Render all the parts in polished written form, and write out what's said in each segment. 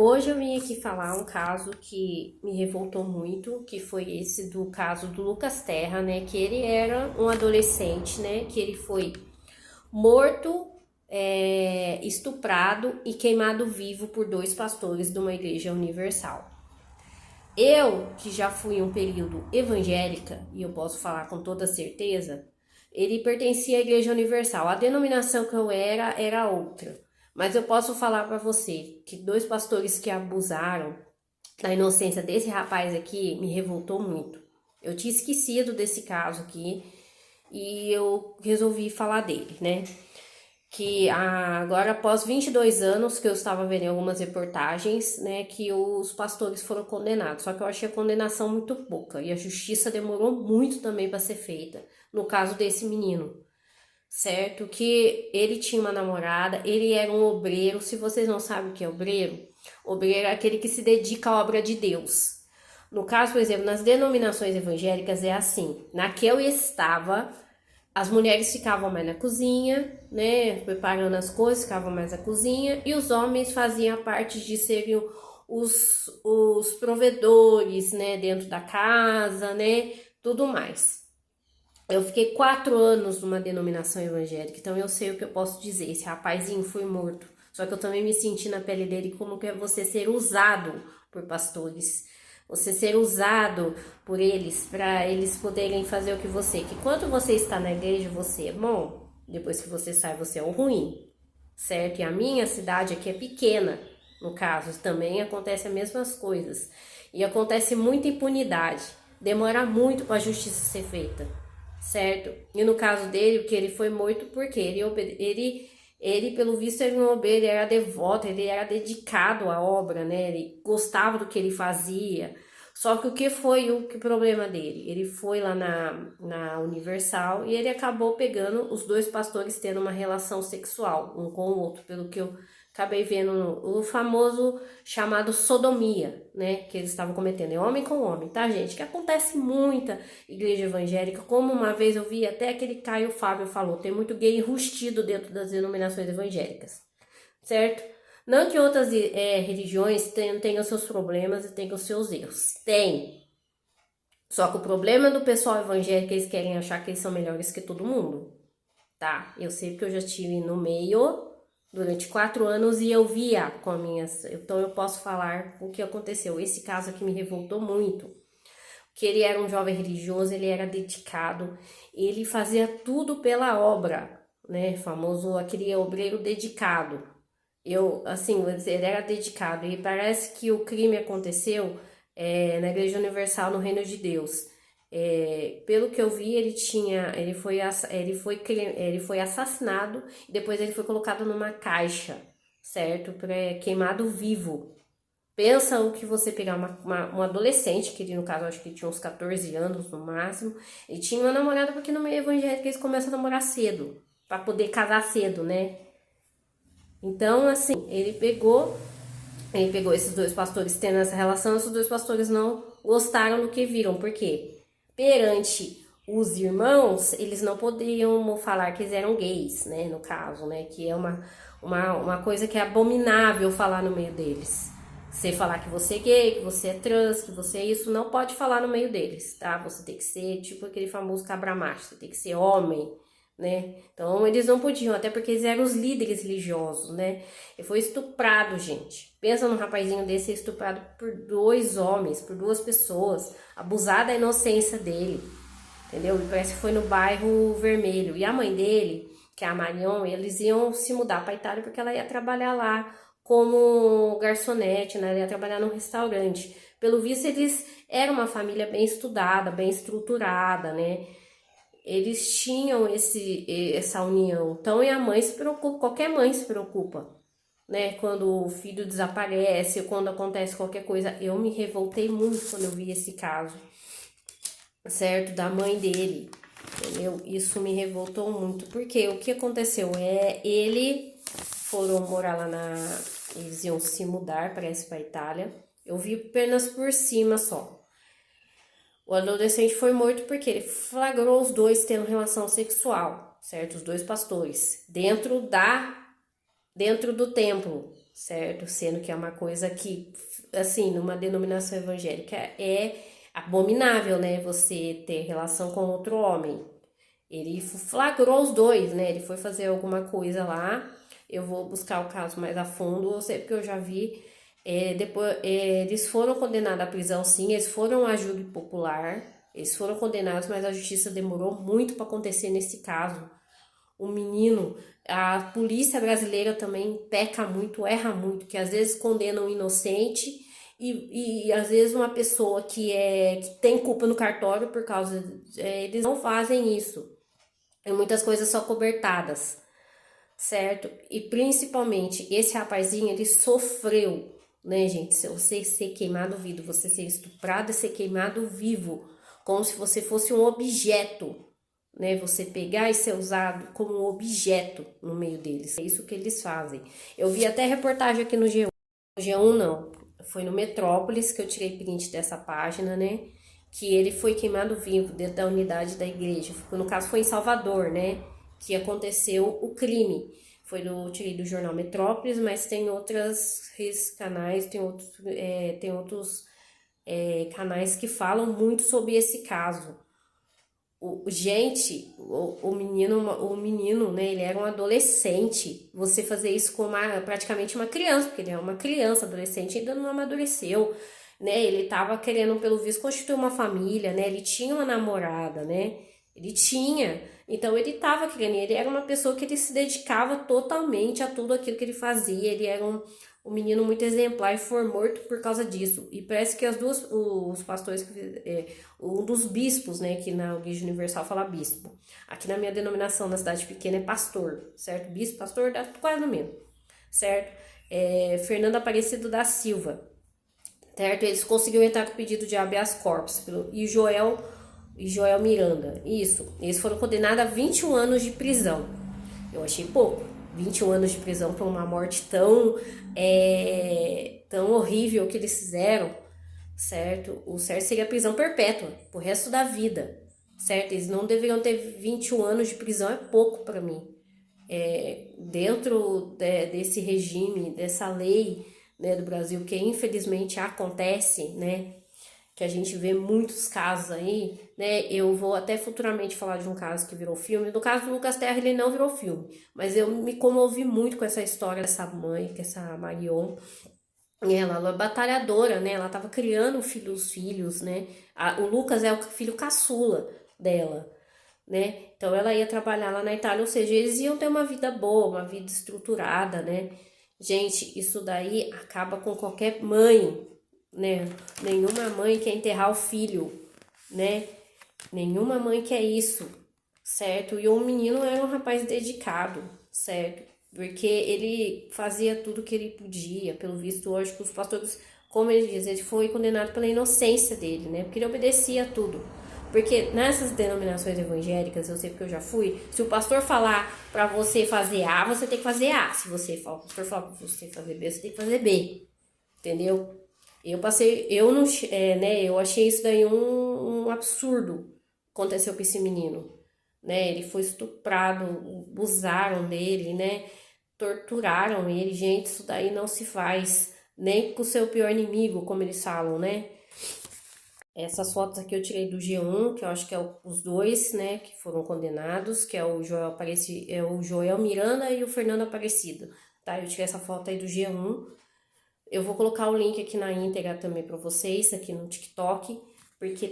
Hoje eu vim aqui falar um caso que me revoltou muito, que foi esse do caso do Lucas Terra, né? Que ele era um adolescente, né? Que ele foi morto, estuprado e queimado vivo por dois pastores de uma igreja universal. Eu, que já fui um período evangélica, e eu posso falar com toda certeza, ele pertencia à Igreja Universal. A denominação que eu era outra. Mas eu posso falar para você que dois pastores que abusaram da inocência desse rapaz aqui me revoltou muito. Eu tinha esquecido desse caso aqui e eu resolvi falar dele, né? Que agora após 22 anos que eu estava vendo em algumas reportagens, né, que os pastores foram condenados, só que eu achei a condenação muito pouca e a justiça demorou muito também para ser feita, no caso desse menino, certo? Que ele tinha uma namorada, ele era um obreiro. Se vocês não sabem o que é obreiro, obreiro é aquele que se dedica à obra de Deus. No caso, por exemplo, nas denominações evangélicas é assim, na que eu estava, as mulheres ficavam mais na cozinha, né, preparando as coisas, ficavam mais na cozinha, e os homens faziam a parte de serem os provedores, né, dentro da casa, né, tudo mais. Eu fiquei 4 anos numa denominação evangélica, então eu sei o que eu posso dizer. Esse rapazinho foi morto, só que eu também me senti na pele dele como que é você ser usado por pastores. Você ser usado por eles, para eles poderem fazer o que você. Que quando você está na igreja, você é bom. Depois que você sai, você é o ruim. Certo? E a minha cidade aqui é pequena, no caso. Também acontece as mesmas coisas. E acontece muita impunidade. Demora muito para a justiça ser feita. Certo? E no caso dele, que ele foi morto porque ele, pelo visto, era um obreiro, ele era devoto, ele era dedicado à obra, né? Ele gostava do que ele fazia. Só que o que foi o problema dele? Ele foi lá na Universal e ele acabou pegando os dois pastores tendo uma relação sexual, um com o outro, pelo que eu acabei vendo o famoso chamado sodomia, né? Que eles estavam cometendo, é homem com homem, tá, gente? Que acontece muita igreja evangélica, como uma vez eu vi até aquele Caio Fábio falou, tem muito gay enrustido dentro das denominações evangélicas, certo? Não que outras religiões tenham seus problemas e tenham seus erros, tem. Só que o problema do pessoal evangélico, eles querem achar que eles são melhores que todo mundo, tá? Eu sei porque eu já estive no meio durante 4 anos e eu via com a minha... Então eu posso falar o que aconteceu. Esse caso aqui me revoltou muito. Que ele era um jovem religioso, ele era dedicado, ele fazia tudo pela obra, né? Famoso aquele obreiro dedicado. Eu, assim, vou dizer, ele era dedicado e parece que o crime aconteceu na Igreja Universal no Reino de Deus. Pelo que eu vi, ele foi assassinado e depois ele foi colocado numa caixa, certo? Queimado vivo. Pensa o que você pegar um adolescente, que ele, no caso, acho que tinha uns 14 anos no máximo, e tinha uma namorada, porque no meio evangélico eles começam a namorar cedo, para poder casar cedo, né? Então, assim, ele pegou esses dois pastores tendo essa relação, esses dois pastores não gostaram do que viram, porque perante os irmãos, eles não podiam falar que eles eram gays, né, no caso, né, que é uma coisa que é abominável falar no meio deles. Você falar que você é gay, que você é trans, que você é isso, não pode falar no meio deles, tá? Você tem que ser tipo aquele famoso cabra macho, você tem que ser homem, né? Então eles não podiam, até porque eles eram os líderes religiosos, né? Ele foi estuprado, gente. Pensa num rapazinho desse ser estuprado por 2 homens, por 2 pessoas, abusar da inocência dele, entendeu? E parece que foi no bairro Vermelho. E a mãe dele, que é a Marion, eles iam se mudar para Itália porque ela ia trabalhar lá como garçonete, né? Ela ia trabalhar num restaurante. Pelo visto, eles eram uma família bem estudada, bem estruturada, né? Eles tinham essa união. Então, e a mãe se preocupa, qualquer mãe se preocupa, né? Quando o filho desaparece, quando acontece qualquer coisa. Eu me revoltei muito quando eu vi esse caso, certo? Da mãe dele, entendeu? Isso me revoltou muito, porque o que aconteceu ele foram morar lá eles iam se mudar, parece, para Itália. Eu vi apenas por cima só. O adolescente foi morto porque ele flagrou os dois tendo relação sexual, certo? Os 2 pastores, dentro do templo, certo? Sendo que é uma coisa que, assim, numa denominação evangélica é abominável, né? Você ter relação com outro homem. Ele flagrou os dois, né? Ele foi fazer alguma coisa lá. Eu vou buscar o caso mais a fundo, eu sei porque eu já vi. Depois, eles foram condenados à prisão, sim, eles foram a júri popular, eles foram condenados, mas a justiça demorou muito para acontecer nesse caso. O menino, a polícia brasileira também peca muito, erra muito, que às vezes condena um inocente e às vezes uma pessoa que tem culpa no cartório por causa. Eles não fazem isso. E muitas coisas são cobertadas, certo? E principalmente esse rapazinho, ele sofreu, né, gente? Se você ser queimado vivo, você ser estuprado e ser queimado vivo, como se você fosse um objeto, né? Você pegar e ser usado como um objeto no meio deles. É isso que eles fazem. Eu vi até reportagem aqui no G1. No G1 não, foi no Metrópolis que eu tirei print dessa página, né? Que ele foi queimado vivo dentro da unidade da igreja. No caso foi em Salvador, né? Que aconteceu o crime. Tirei do jornal Metrópolis, mas tem outros canais, tem outros canais que falam muito sobre esse caso. O menino, né, ele era um adolescente. Você fazer isso com praticamente uma criança, porque ele é uma criança, adolescente, ainda não amadureceu, né? Ele tava querendo, pelo visto, constituir uma família, né? Ele tinha uma namorada, né? Ele tinha. Então ele tava querendo, ele era uma pessoa que ele se dedicava totalmente a tudo aquilo que ele fazia. Ele era um menino muito exemplar e foi morto por causa disso. E parece que os pastores, um dos bispos, né, que na Igreja Universal fala bispo. Aqui na minha denominação, na cidade pequena, é pastor, certo? Bispo, pastor, dá quase no mesmo, certo? Fernando Aparecido da Silva, certo? Eles conseguiram entrar com o pedido de habeas corpus. E Joel Miranda, isso. Eles foram condenados a 21 anos de prisão. Eu achei pouco. 21 anos de prisão por uma morte tão horrível que eles fizeram, certo? O certo seria prisão perpétua, pro resto da vida, certo? Eles não deveriam ter 21 anos de prisão, é pouco para mim. Dentro desse regime, dessa lei, né, do Brasil, que infelizmente acontece, né? Que a gente vê muitos casos aí, né? Eu vou até futuramente falar de um caso que virou filme. No caso do Lucas Terra, ele não virou filme, mas eu me comovi muito com essa história dessa mãe, que é essa Marion. Ela é batalhadora, né? Ela tava criando os filhos, né? O Lucas é o filho caçula dela, né? Então ela ia trabalhar lá na Itália, ou seja, eles iam ter uma vida boa, uma vida estruturada, né? Gente, isso daí acaba com qualquer mãe, né? Nenhuma mãe quer enterrar o filho, né? Nenhuma mãe quer isso, certo? E o menino era um rapaz dedicado, certo? Porque ele fazia tudo que ele podia, pelo visto, hoje, que os pastores, como ele diz, ele foi condenado pela inocência dele, né? Porque ele obedecia a tudo. Porque nessas denominações evangélicas, eu sei porque eu já fui, se o pastor falar pra você fazer A, você tem que fazer A. Se o pastor falar pra você fazer B, você tem que fazer B. Entendeu? Eu não, né, eu achei isso daí um absurdo aconteceu com esse menino, né? Ele foi estuprado, abusaram dele, né? Torturaram ele, gente, isso daí não se faz nem com o seu pior inimigo, como eles falam, né? Essas fotos aqui eu tirei do G1, que eu acho que é os dois, né, que foram condenados, que é o Joel Miranda e o Fernando Aparecido, tá? Eu tirei essa foto aí do G1. Eu vou colocar o link aqui na íntegra também para vocês, aqui no TikTok, porque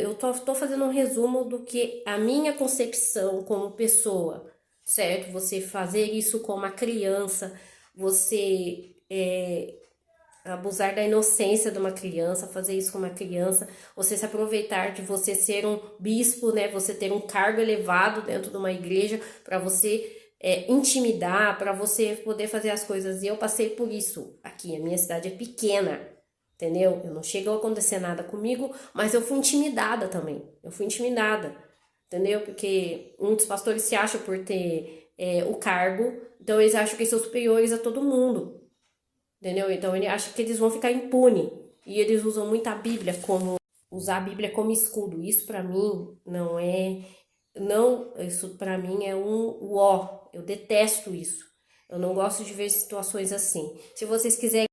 eu tô fazendo um resumo do que a minha concepção como pessoa, certo? Você fazer isso com uma criança, você abusar da inocência de uma criança, fazer isso com uma criança, você se aproveitar de você ser um bispo, né? Você ter um cargo elevado dentro de uma igreja para você intimidar, para você poder fazer as coisas. E eu passei por isso aqui. A minha cidade é pequena, entendeu? Eu não chegou a acontecer nada comigo, mas eu fui intimidada também. Eu fui intimidada, entendeu? Porque muitos pastores se acham por ter o cargo, então eles acham que são superiores a todo mundo. Entendeu? Então ele acha que eles vão ficar impunes. E eles usam muito a Bíblia usar a Bíblia como escudo. Isso pra mim não é. Não, isso pra mim é um ó. Eu detesto isso. Eu não gosto de ver situações assim. Se vocês quiserem